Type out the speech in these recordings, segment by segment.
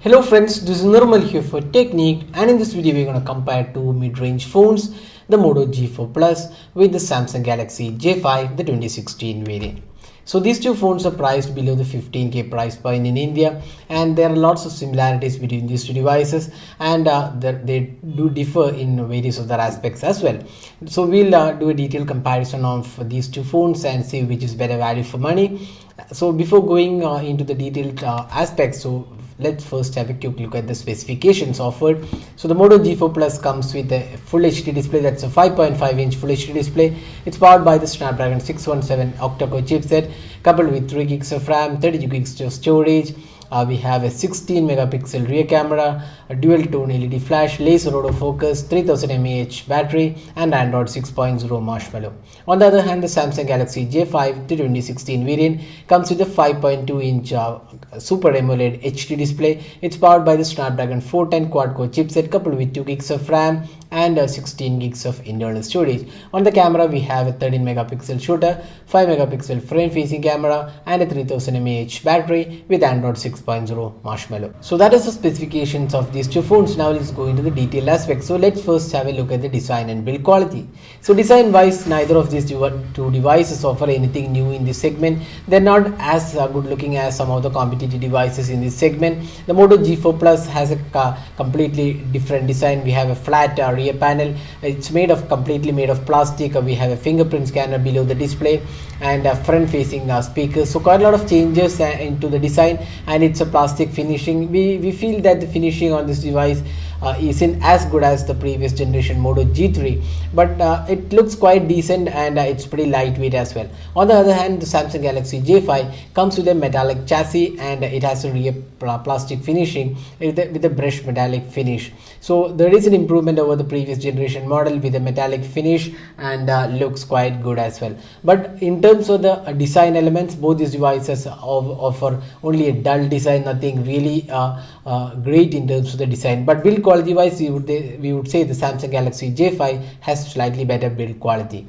Hello friends, this is Nirmal here for Technique, and in this video we're going to compare two mid-range phones, the Moto G4 Plus with the Samsung Galaxy J5, the 2016 variant. So these two phones are priced below the 15k price point in India, and there are lots of similarities between these two devices, and they do differ in various other aspects as well. So we'll do a detailed comparison of these two phones and see which is better value for money. So before going into the detailed aspects, let's first have a quick look at the specifications offered. So the Moto G4 Plus comes with a full HD display, that's a 5.5 inch full HD display. It's powered by the Snapdragon 617 octa-core chipset coupled with 3 gigs of RAM, 32 gigs of storage. We have a 16 megapixel rear camera, a dual tone LED flash, laser autofocus, 3000 mAh battery, and Android 6.0 Marshmallow. On the other hand, the Samsung Galaxy J5 the 2016 variant comes with a 5.2 inch Super AMOLED HD display. It's powered by the Snapdragon 410 quad-core chipset coupled with 2 gigs of RAM and 16 gigs of internal storage. On the camera, we have a 13 megapixel shooter, 5 megapixel front-facing camera, and a 3000 mAh battery with Android 6.0 Marshmallow. So that is the specifications of these two phones. Now let's go into the detailed aspects. So let's first have a look at the design and build quality. So design wise, neither of these two devices offer anything new in this segment. They're not as good looking as some of the competitive devices in this segment. The Moto G4 Plus has a completely different design. We have a flat rear panel. It's completely made of plastic. We have a fingerprint scanner below the display and front facing speakers. So quite a lot of changes into the design, and it's a plastic finishing. We feel that the finishing on this device isn't as good as the previous generation Moto G3, but it looks quite decent, and it's pretty lightweight as well. On the other hand, the Samsung Galaxy J5 comes with a metallic chassis, and it has a rear plastic finishing with a brushed metallic finish. So there is an improvement over the previous generation model with a metallic finish, and looks quite good as well. But in terms of the design elements, both these devices offer only a dull design, nothing really great in terms of the design. But build quality wise, we would say the Samsung Galaxy J5 has slightly better build quality.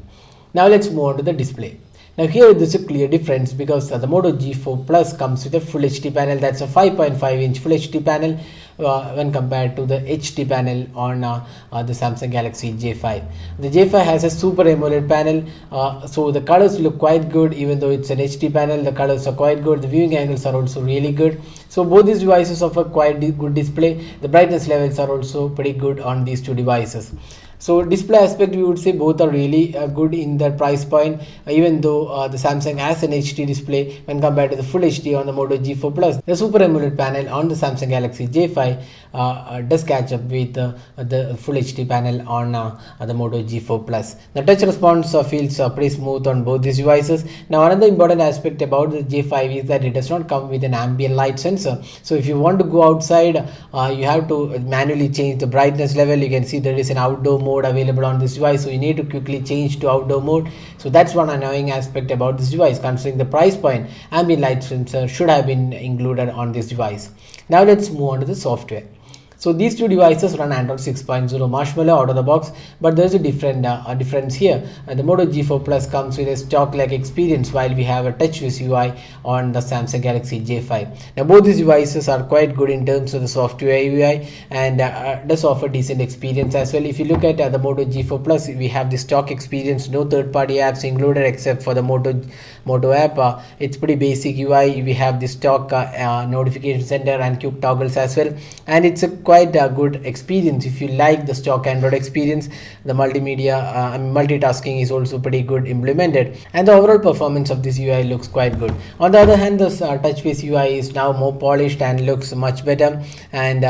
Now let's move on to the display. Now here there's a clear difference because the Moto G4 Plus comes with a full HD panel, that's a 5.5 inch full HD panel when compared to the HD panel on the Samsung Galaxy J5. The J5 has a Super AMOLED panel, so the colors look quite good. Even though it's an HD panel, the colors are quite good. The viewing angles are also really good. So both these devices offer quite good display. The brightness levels are also pretty good on these two devices. So display aspect, we would say both are really good in their price point, even though the Samsung has an HD display when compared to the full HD on the Moto G4 Plus. The Super AMOLED panel on the Samsung Galaxy J5 does catch up with the full HD panel on the Moto G4 Plus. The touch response feels pretty smooth on both these devices. Now another important aspect about the J5 is that it does not come with an ambient light sensor. So if you want to go outside, you have to manually change the brightness level. You can see there is an outdoor mode available on this device, so you need to quickly change to outdoor mode. So that's one annoying aspect about this device. Considering the price point, ambient light sensor should have been included on this device. Now let's move on to the software. So these two devices run Android 6.0 Marshmallow out of the box, but there's a difference here. The Moto G4 Plus comes with a stock-like experience, while we have a TouchWiz UI on the Samsung Galaxy J5. Now both these devices are quite good in terms of the software UI, and does offer decent experience as well. If you look at the Moto G4 Plus, we have the stock experience, no third-party apps included except for the Moto app. It's pretty basic UI. We have the stock notification center and quick toggles as well, and it's a quite a good experience if you like the stock Android experience. The multimedia multitasking is also pretty good implemented, and the overall performance of this UI looks quite good. On the other hand, this TouchWiz UI is now more polished and looks much better, and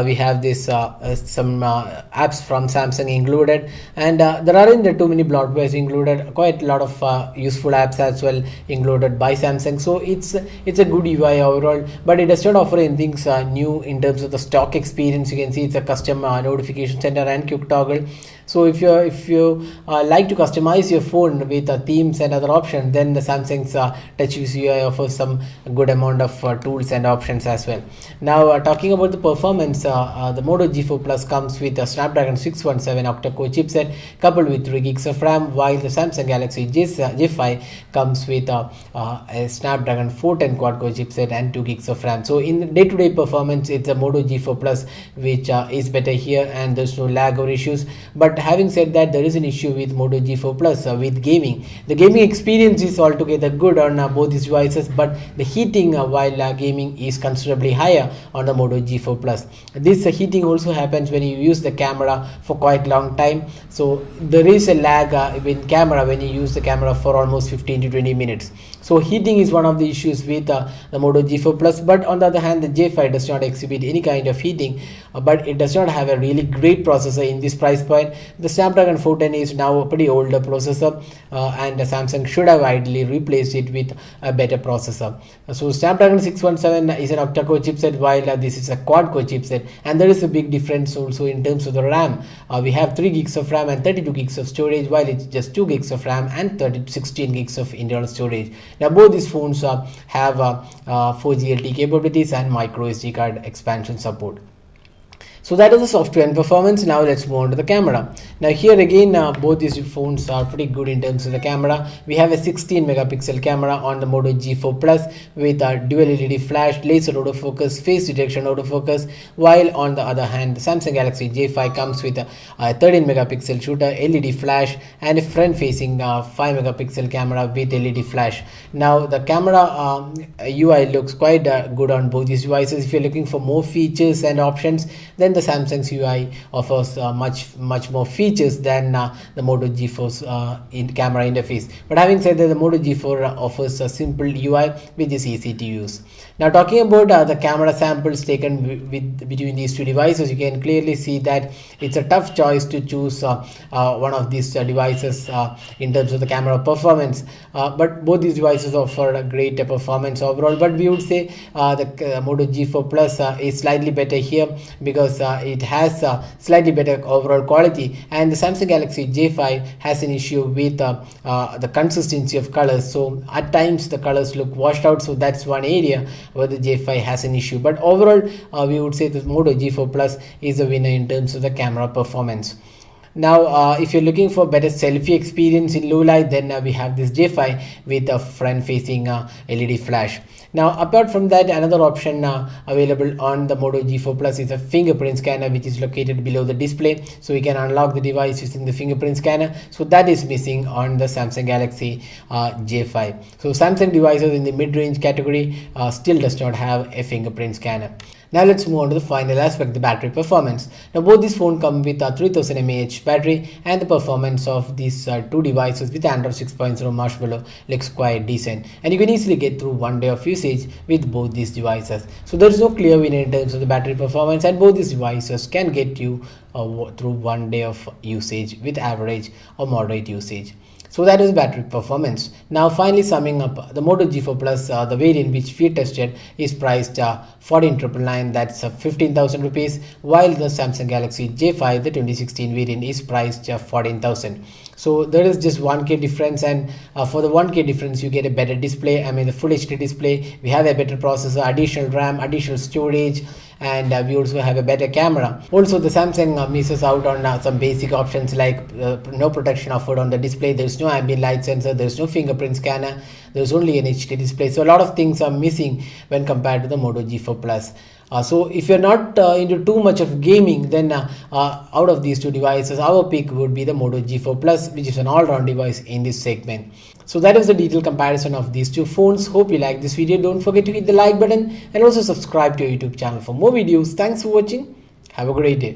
we have this some apps from Samsung included, and there aren't too many bloatwares included. Quite a lot of useful apps as well included by Samsung. So it's a good UI overall, but it does not offer anything new in terms of the stock experience. You can see it's a custom notification center and quick toggle. So if you like to customize your phone with themes and other options, then the Samsung's TouchWiz UI offers some good amount of tools and options as well. Now talking about the performance, the Moto G4 Plus comes with a Snapdragon 617 octa-core chipset coupled with 3 gigs of RAM, while the Samsung Galaxy J5 comes with a Snapdragon 410 quad-core chipset and 2 gigs of RAM. So in day-to-day performance, it's a Moto G4 Plus which is better here, and there's no lag or issues. But having said that, there is an issue with Moto G4 Plus with gaming. The gaming experience is altogether good on both these devices, but the heating while gaming is considerably higher on the Moto G4 Plus. This heating also happens when you use the camera for quite long time. So there is a lag with camera when you use the camera for almost 15 to 20 minutes. So heating is one of the issues with the Moto G4 Plus. But on the other hand, the J5 does not exhibit any kind of heating, but it does not have a really great processor in this price point. The Snapdragon 410 is now a pretty older processor, and Samsung should have ideally replaced it with a better processor. So Snapdragon 617 is an octa-core chipset, while this is a quad-core chipset, and there is a big difference also in terms of the RAM. We have 3 gigs of RAM and 32 gigs of storage, while it's just 2 gigs of RAM and 16 gigs of internal storage. Now both these phones have 4G LTE capabilities and micro SD card expansion support. So that is the software and performance. Now let's move on to the camera. Now here again, both these phones are pretty good in terms of the camera. We have a 16 megapixel camera on the Moto G4 Plus with a dual LED flash, laser autofocus, face detection autofocus, while on the other hand, the Samsung Galaxy J5 comes with a 13 megapixel shooter, LED flash, and a front-facing 5 megapixel camera with LED flash. Now the camera UI looks quite good on both these devices. If you're looking for more features and options, then the Samsung's UI offers much more features than the Moto G4's in camera interface. But having said that, the Moto G4 offers a simple UI which is easy to use. Now talking about the camera samples taken between these two devices, you can clearly see that it's a tough choice to choose one of these devices in terms of the camera performance. But both these devices offer a great performance overall. But we would say the Moto G4 Plus is slightly better here because it has slightly better overall quality, and the Samsung Galaxy J5 has an issue with the consistency of colors. So at times the colors look washed out, so that's one area where the J5 has an issue. But overall we would say the Moto G4 Plus is a winner in terms of the camera performance. Now if you're looking for better selfie experience in low light, then we have this J5 with a front facing LED flash. Now apart from that, another option available on the Moto G4 Plus is a fingerprint scanner, which is located below the display, so we can unlock the device using the fingerprint scanner. So that is missing on the Samsung Galaxy J5. So Samsung devices in the mid-range category still does not have a fingerprint scanner. Now let's move on to the final aspect, the battery performance. Now both these phones come with a 3000 mAh battery, and the performance of these two devices with Android 6.0 Marshmallow looks quite decent, and you can easily get through 1 day of usage with both these devices. So there is no clear winner in terms of the battery performance, and both these devices can get you through 1 day of usage with average or moderate usage. So that is battery performance. Now finally summing up, the Moto G4 Plus, the variant which we tested, is priced 14,999, that's 15,000 rupees, while the Samsung Galaxy J5, the 2016 variant, is priced 14,000. So there is just 1K difference, and for the 1K difference you get a better display. I mean the Full HD display, we have a better processor, additional RAM, additional storage, and we also have a better camera. Also the Samsung misses out on some basic options like no protection offered on the display, there's no ambient light sensor, there's no fingerprint scanner, there's only an HD display. So a lot of things are missing when compared to the Moto G4 Plus. So if you're not into too much of gaming, then out of these two devices, our pick would be the Moto G4 Plus, which is an all-round device in this segment. So that is the detailed comparison of these two phones. Hope you like this video. Don't forget to hit the like button and also subscribe to our YouTube channel for more videos. Thanks for watching. Have a great day.